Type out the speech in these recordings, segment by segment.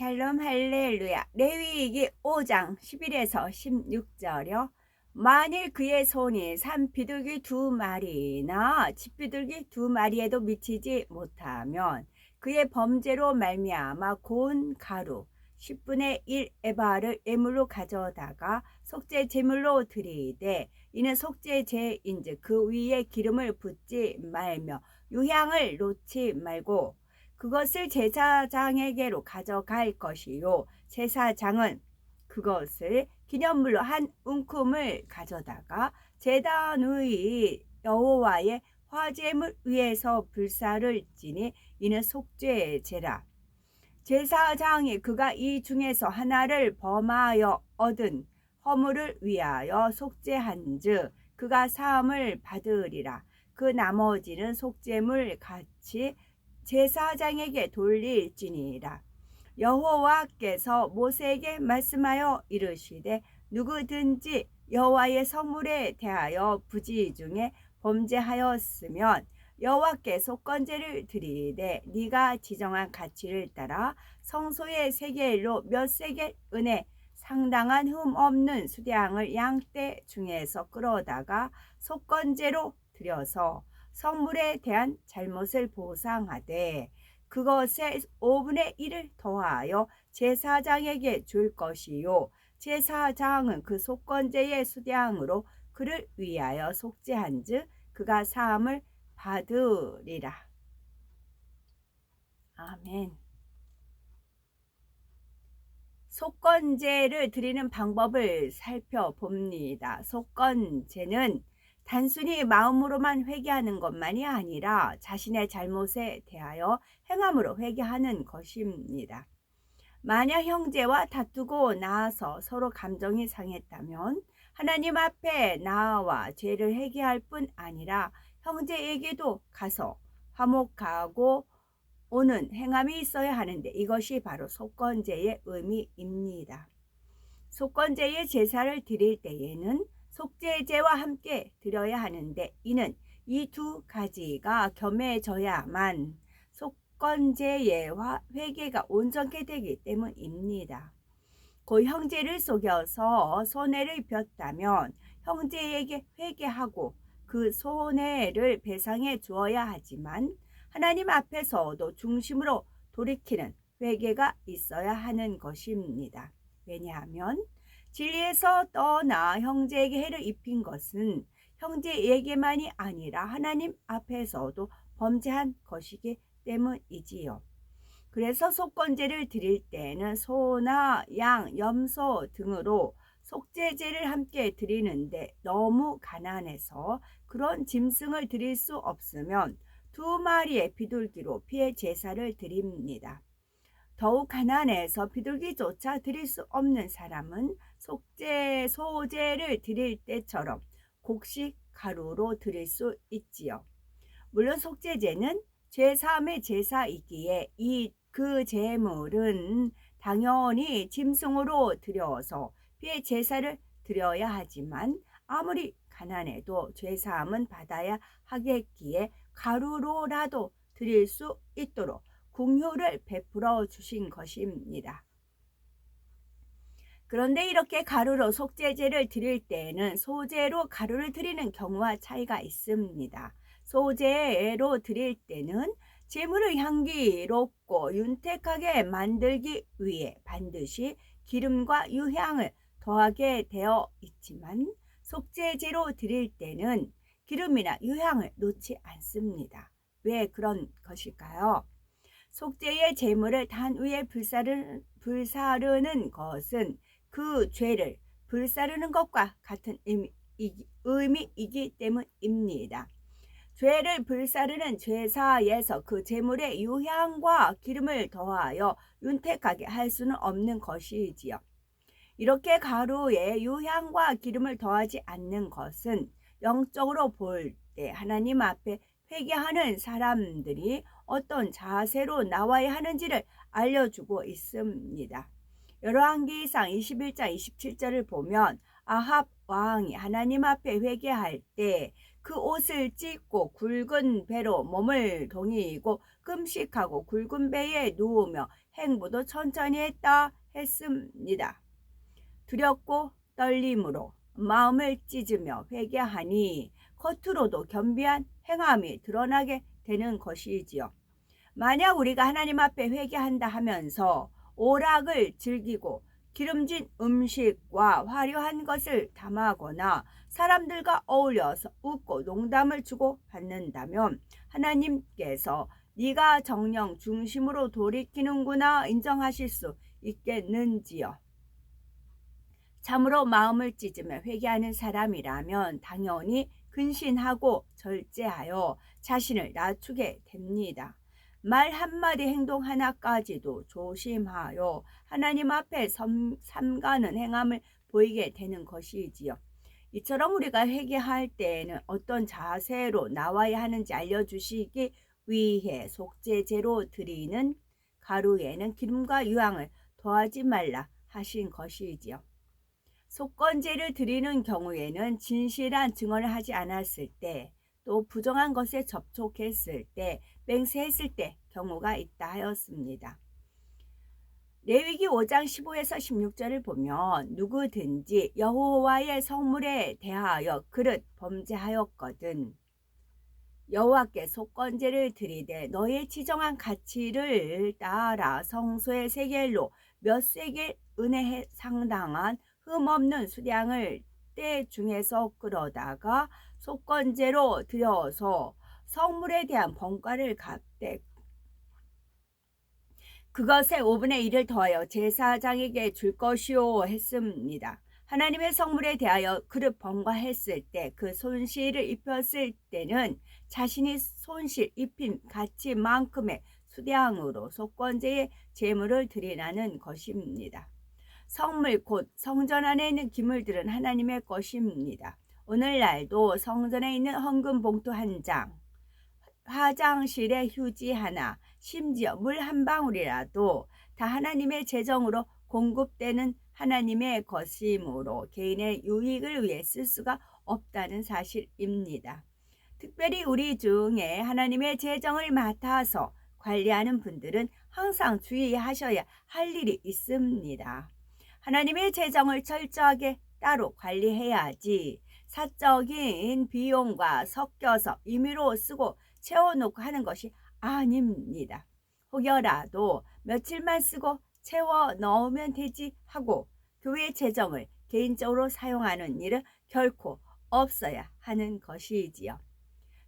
샬롬 할렐루야. 레위기 5장 11에서 16절이요. 만일 그의 손이 산 비둘기 2마리나 집비둘기 2마리에도 미치지 못하면 그의 범죄로 말미암아 고운 가루 10분의 1 에바를 예물로 가져다가 속죄 제물로 드리되 이는 속죄 제인즉 그 위에 기름을 붓지 말며 유향을 놓지 말고 그것을 제사장에게로 가져갈 것이요 제사장은 그것을 기념물로 한 움큼을 가져다가 제단 의 여호와의 화제물 위에서 불사를 지니 이는 속죄제라. 제사장이 그가 이 중에서 하나를 범하여 얻은 허물을 위하여 속죄한즉 그가 사함을 받으리라. 그 나머지는 속죄물 같이 제사장에게 돌릴지니라. 여호와께서 모세에게 말씀하여 이르시되 누구든지 여호와의 성물에 대하여 부지 중에 범죄하였으면 여호와께 속건제를 드리되 네가 지정한 가치를 따라 성소의 세겔로 몇 세겔 은에 상당한 흠 없는 수량을 양떼 중에서 끌어다가 속건제로 드려서 성물에 대한 잘못을 보상하되 그것의 5분의 1을 더하여 제사장에게 줄 것이요 제사장은 그 속건제의 수량으로 그를 위하여 속죄한즉 그가 사함을 받으리라. 아멘. 속건제를 드리는 방법을 살펴봅니다. 속건제는 단순히 마음으로만 회개하는 것만이 아니라 자신의 잘못에 대하여 행함으로 회개하는 것입니다. 만약 형제와 다투고 나서 서로 감정이 상했다면 하나님 앞에 나와 죄를 회개할 뿐 아니라 형제에게도 가서 화목하고 오는 행함이 있어야 하는데 이것이 바로 속건제의 의미입니다. 속건제의 제사를 드릴 때에는 속죄제와 함께 드려야 하는데 이는 이 두 가지가 겸해져야만 속건제의 회개가 온전케 되기 때문입니다. 그 형제를 속여서 손해를 입혔다면 형제에게 회개하고 그 손해를 배상해 주어야 하지만 하나님 앞에서도 중심으로 돌이키는 회개가 있어야 하는 것입니다. 왜냐하면 진리에서 떠나 형제에게 해를 입힌 것은 형제에게만이 아니라 하나님 앞에서도 범죄한 것이기 때문이지요. 그래서 속건제를 드릴 때는 소나 양, 염소 등으로 속죄제를 함께 드리는데 너무 가난해서 그런 짐승을 드릴 수 없으면 2마리의 비둘기로 피해 제사를 드립니다. 더욱 가난해서 비둘기조차 드릴 수 없는 사람은 소제를 드릴 때처럼 곡식 가루로 드릴 수 있지요. 물론 속죄제는 죄사함의 제사이기에 그 제물은 당연히 짐승으로 드려서 피해 제사를 드려야 하지만 아무리 가난해도 죄사함은 받아야 하겠기에 가루로라도 드릴 수 있도록 긍휼을 베풀어 주신 것입니다. 그런데 이렇게 가루로 속죄제를 드릴 때에는 소제로 가루를 드리는 경우와 차이가 있습니다. 소제로 드릴 때는 제물을 향기롭고 윤택하게 만들기 위해 반드시 기름과 유향을 더하게 되어 있지만 속죄제로 드릴 때는 기름이나 유향을 놓지 않습니다. 왜 그런 것일까요? 속죄의 제물을 단 위에 불사르는 것은 그 죄를 불사르는 것과 같은 의미이기 때문입니다. 죄를 불사르는 제사에서 그 제물의 유향과 기름을 더하여 윤택하게 할 수는 없는 것이지요. 이렇게 가루에 유향과 기름을 더하지 않는 것은 영적으로 볼 때 하나님 앞에 회개하는 사람들이 어떤 자세로 나와야 하는지를 알려주고 있습니다. 열왕기상 21장 27절을 보면 아합 왕이 하나님 앞에 회개할 때 그 옷을 찢고 굵은 배로 몸을 동이고 금식하고 굵은 배에 누우며 행보도 천천히 했다 했습니다. 두렵고 떨림으로 마음을 찢으며 회개하니 겉으로도 겸비한 행함이 드러나게 되는 것이지요. 만약 우리가 하나님 앞에 회개한다 하면서 오락을 즐기고 기름진 음식과 화려한 것을 담아거나 사람들과 어울려서 웃고 농담을 주고 받는다면 하나님께서 네가 정령 중심으로 돌이키는구나 인정하실 수 있겠는지요? 참으로 마음을 찢으며 회개하는 사람이라면 당연히 근신하고 절제하여 자신을 낮추게 됩니다. 말 한마디 행동 하나까지도 조심하여 하나님 앞에 삼가는 행함을 보이게 되는 것이지요. 이처럼 우리가 회개할 때에는 어떤 자세로 나와야 하는지 알려주시기 위해 속죄제로 드리는 가루에는 기름과 유황을 더하지 말라 하신 것이지요. 속건제를 드리는 경우에는 진실한 증언을 하지 않았을 때, 또 부정한 것에 접촉했을 때, 맹세했을 때 경우가 있다 하였습니다. 레위기 5장 15에서 16절을 보면 누구든지 여호와의 성물에 대하여 그릇 범죄하였거든 여호와께 속건제를 드리되 너의 지정한 가치를 따라 성소의 세겔로 몇 세겔 은혜에 상당한 흠없는 수량을 때 중에서 끌어다가 속건제로 드려서 성물에 대한 번과를 갚되 그것의 5분의 1을 더하여 제사장에게 줄 것이요 했습니다. 하나님의 성물에 대하여 그릇 번과했을 때 그 손실을 입혔을 때는 자신이 손실 입힌 가치만큼의 수량으로 속건제의 제물을 드리라는 것입니다. 성물 곧 성전 안에 있는 기물들은 하나님의 것입니다. 오늘날도 성전에 있는 헌금 봉투 한 장, 화장실에 휴지 하나, 심지어 물 한 방울이라도 다 하나님의 재정으로 공급되는 하나님의 것이므로 개인의 유익을 위해 쓸 수가 없다는 사실입니다. 특별히 우리 중에 하나님의 재정을 맡아서 관리하는 분들은 항상 주의하셔야 할 일이 있습니다. 하나님의 재정을 철저하게 따로 관리해야지 사적인 비용과 섞여서 임의로 쓰고 채워놓고 하는 것이 아닙니다. 혹여라도 며칠만 쓰고 채워 넣으면 되지 하고 교회 재정을 개인적으로 사용하는 일은 결코 없어야 하는 것이지요.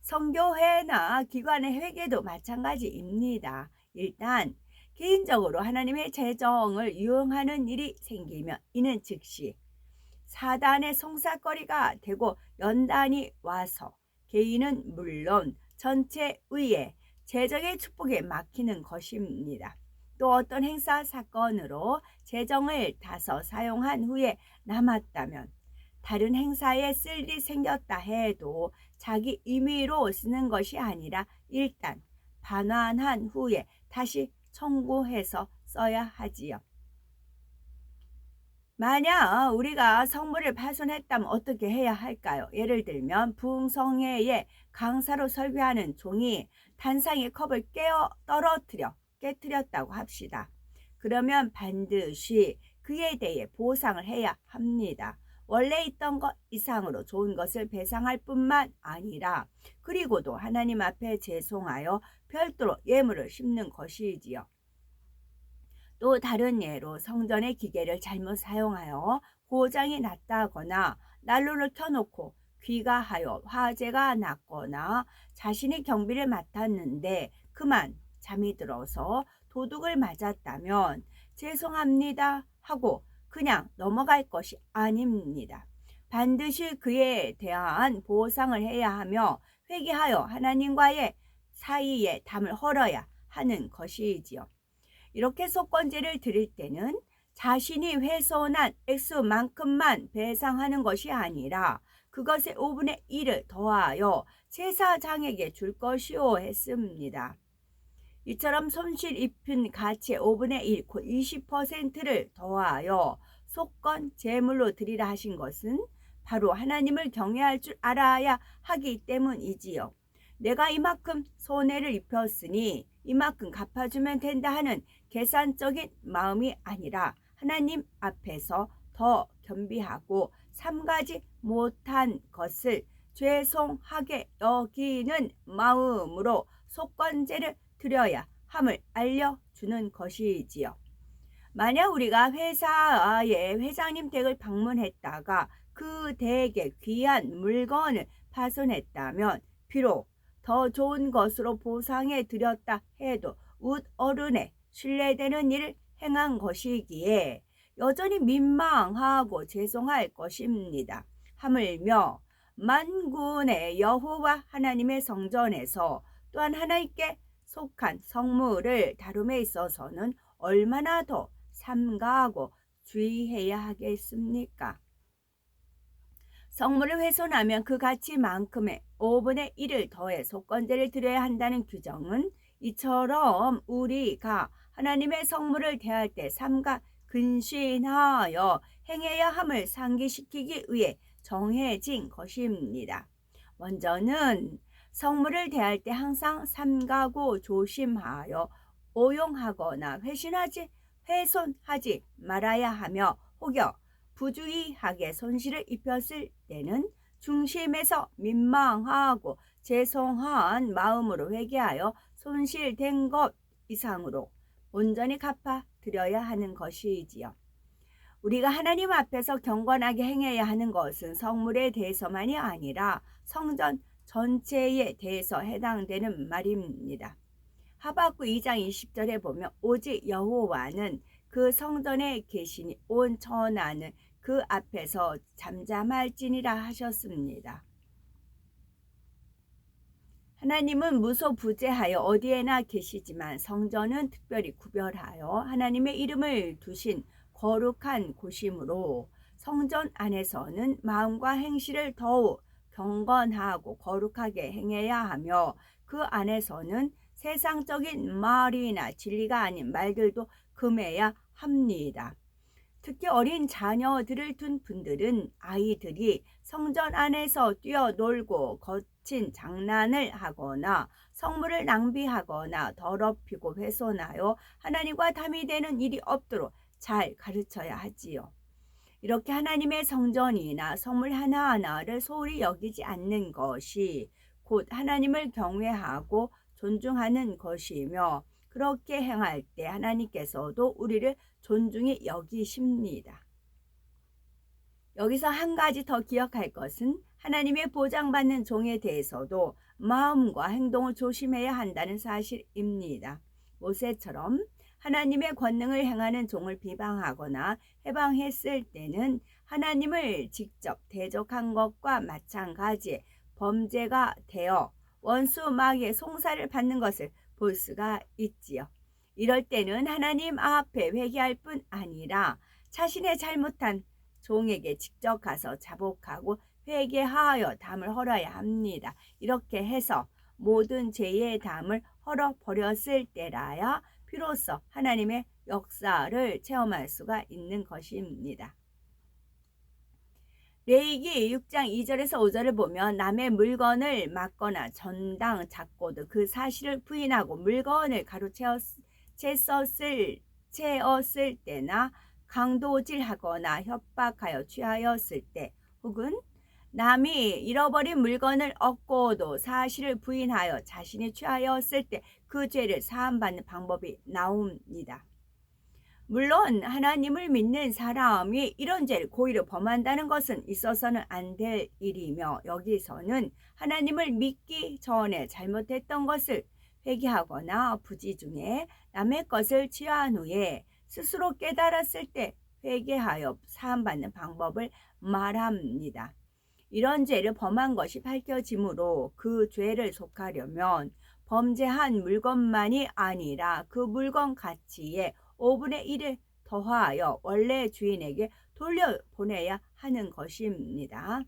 성교회나 기관의 회계도 마찬가지입니다. 일단 개인적으로 하나님의 재정을 이용하는 일이 생기면 이는 즉시 사단의 송사거리가 되고 연단이 와서 개인은 물론 전체 의회 재정의 축복에 막히는 것입니다. 또 어떤 행사 사건으로 재정을 다서 사용한 후에 남았다면 다른 행사에 쓸 일이 생겼다 해도 자기 임의로 쓰는 것이 아니라 일단 반환한 후에 다시 청구해서 써야 하지요. 만약 우리가 성물을 파손했다면 어떻게 해야 할까요? 예를 들면 부흥성회의 강사로 설교하는 종이 단상의 컵을 깨뜨렸다고 합시다. 그러면 반드시 그에 대해 보상을 해야 합니다. 원래 있던 것 이상으로 좋은 것을 배상할 뿐만 아니라 그리고도 하나님 앞에 제송하여 별도로 예물을 심는 것이지요. 또 다른 예로 성전의 기계를 잘못 사용하여 고장이 났다거나 난로를 켜놓고 귀가하여 화재가 났거나 자신이 경비를 맡았는데 그만 잠이 들어서 도둑을 맞았다면 죄송합니다 하고 그냥 넘어갈 것이 아닙니다. 반드시 그에 대한 보상을 해야 하며 회개하여 하나님과의 사이에 담을 헐어야 하는 것이지요. 이렇게 속건제를 드릴 때는 자신이 훼손한 액수만큼만 배상하는 것이 아니라 그것의 5분의 1을 더하여 제사장에게 줄 것이요 했습니다. 이처럼 손실 입힌 가치의 5분의 1, 곧 20%를 더하여 속건 제물로 드리라 하신 것은 바로 하나님을 경외할 줄 알아야 하기 때문이지요. 내가 이만큼 손해를 입혔으니 이만큼 갚아주면 된다 하는 계산적인 마음이 아니라 하나님 앞에서 더 겸비하고 삼가지 못한 것을 죄송하게 여기는 마음으로 속건제를 드려야 함을 알려주는 것이지요. 만약 우리가 회사의 회장님 댁을 방문했다가 그 댁에 귀한 물건을 파손했다면 비록 더 좋은 것으로 보상해 드렸다 해도 웃어른에 신뢰되는 일을 행한 것이기에 여전히 민망하고 죄송할 것입니다. 하물며 만군의 여호와 하나님의 성전에서 또한 하나님께 속한 성물을 다룸에 있어서는 얼마나 더 삼가하고 주의해야 하겠습니까? 성물을 훼손하면 그 가치만큼의 5분의 1을 더해 속건제를 드려야 한다는 규정은 이처럼 우리가 하나님의 성물을 대할 때 삼가 근신하여 행해야 함을 상기시키기 위해 정해진 것입니다. 먼저는 성물을 대할 때 항상 삼가고 조심하여 오용하거나 훼손하지 말아야 하며 혹여 부주의하게 손실을 입혔을 때는 중심에서 민망하고 죄송한 마음으로 회개하여 손실된 것 이상으로 온전히 갚아드려야 하는 것이지요. 우리가 하나님 앞에서 경건하게 행해야 하는 것은 성물에 대해서만이 아니라 성전 전체에 대해서 해당되는 말입니다. 하박국 2장 20절에 보면 오직 여호와는 그 성전에 계시니 온 천하는 그 앞에서 잠잠할지니라 하셨습니다. 하나님은 무소부재하여 어디에나 계시지만 성전은 특별히 구별하여 하나님의 이름을 두신 거룩한 곳이므로 성전 안에서는 마음과 행실을 더욱 경건하고 거룩하게 행해야 하며 그 안에서는 세상적인 말이나 진리가 아닌 말들도 금해야 합니다. 특히 어린 자녀들을 둔 분들은 아이들이 성전 안에서 뛰어놀고 거친 장난을 하거나 성물을 낭비하거나 더럽히고 훼손하여 하나님과 담이 되는 일이 없도록 잘 가르쳐야 하지요. 이렇게 하나님의 성전이나 성물 하나하나를 소홀히 여기지 않는 것이 곧 하나님을 경외하고 존중하는 것이며 그렇게 행할 때 하나님께서도 우리를 존중히 여기십니다. 여기서 한 가지 더 기억할 것은 하나님의 보장받는 종에 대해서도 마음과 행동을 조심해야 한다는 사실입니다. 모세처럼 하나님의 권능을 행하는 종을 비방하거나 해방했을 때는 하나님을 직접 대적한 것과 마찬가지의 범죄가 되어 원수 마귀의 송사를 받는 것을 볼 수가 있지요. 이럴 때는 하나님 앞에 회개할 뿐 아니라 자신의 잘못한 종에게 직접 가서 자복하고 회개하여 담을 헐어야 합니다. 이렇게 해서 모든 죄의 담을 헐어버렸을 때라야 비로소 하나님의 역사를 체험할 수가 있는 것입니다. 레위기 6장 2절에서 5절을 보면 남의 물건을 막거나 전당 잡고도 그 사실을 부인하고 물건을 채었을 때나 강도질하거나 협박하여 취하였을 때 혹은 남이 잃어버린 물건을 얻고도 사실을 부인하여 자신이 취하였을 때 그 죄를 사함받는 방법이 나옵니다. 물론 하나님을 믿는 사람이 이런 죄를 고의로 범한다는 것은 있어서는 안 될 일이며 여기서는 하나님을 믿기 전에 잘못했던 것을 회개하거나 부지 중에 남의 것을 취한 후에 스스로 깨달았을 때 회개하여 사함받는 방법을 말합니다. 이런 죄를 범한 것이 밝혀지므로 그 죄를 속하려면 범죄한 물건만이 아니라 그 물건 가치의 5분의 1을 더하여 원래 주인에게 돌려보내야 하는 것입니다.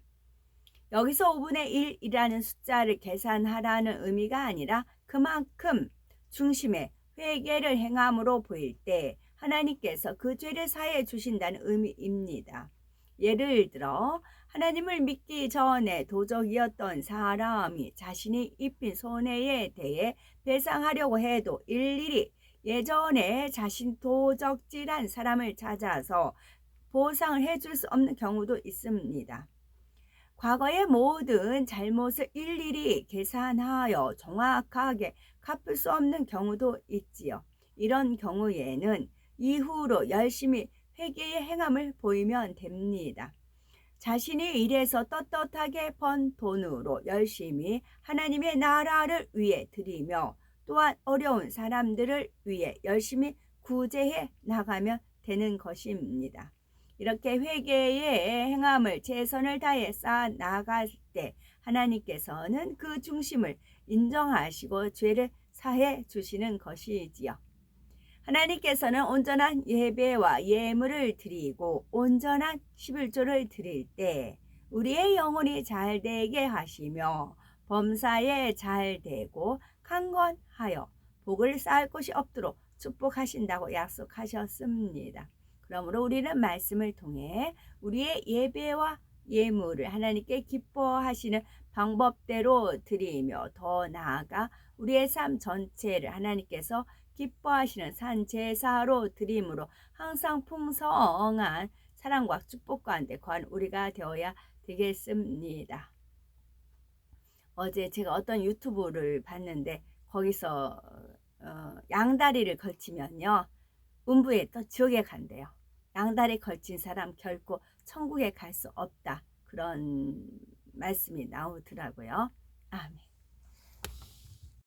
여기서 5분의 1이라는 숫자를 계산하라는 의미가 아니라 그만큼 중심에 회개를 행함으로 보일 때 하나님께서 그 죄를 사해 주신다는 의미입니다. 예를 들어 하나님을 믿기 전에 도적이었던 사람이 자신이 입힌 손해에 대해 배상하려고 해도 일일이 예전에 자신 도적질한 사람을 찾아서 보상을 해줄 수 없는 경우도 있습니다. 과거의 모든 잘못을 일일이 계산하여 정확하게 갚을 수 없는 경우도 있지요. 이런 경우에는 이후로 열심히 회개의 행함을 보이면 됩니다. 자신이 일해서 떳떳하게 번 돈으로 열심히 하나님의 나라를 위해 드리며 또한 어려운 사람들을 위해 열심히 구제해 나가면 되는 것입니다. 이렇게 회개의 행함을 최선을 다해 쌓아 나갈 때 하나님께서는 그 중심을 인정하시고 죄를 사해 주시는 것이지요. 하나님께서는 온전한 예배와 예물을 드리고 온전한 11조를 드릴 때 우리의 영혼이 잘되게 하시며 범사에 잘되고 강건하여 복을 쌓을 곳이 없도록 축복하신다고 약속하셨습니다. 그러므로 우리는 말씀을 통해 우리의 예배와 예물을 하나님께 기뻐하시는 방법대로 드리며 더 나아가 우리의 삶 전체를 하나님께서 기뻐하시는 산제사로 드림으로 항상 풍성한 사랑과 축복 가운데 거한 우리가 되어야 되겠습니다. 어제 제가 어떤 유튜브를 봤는데 거기서 양다리를 걸치면요 음부에 또 지옥에 간대요. 양다리 걸친 사람 결코 천국에 갈 수 없다. 그런 말씀이 나오더라고요. 아멘.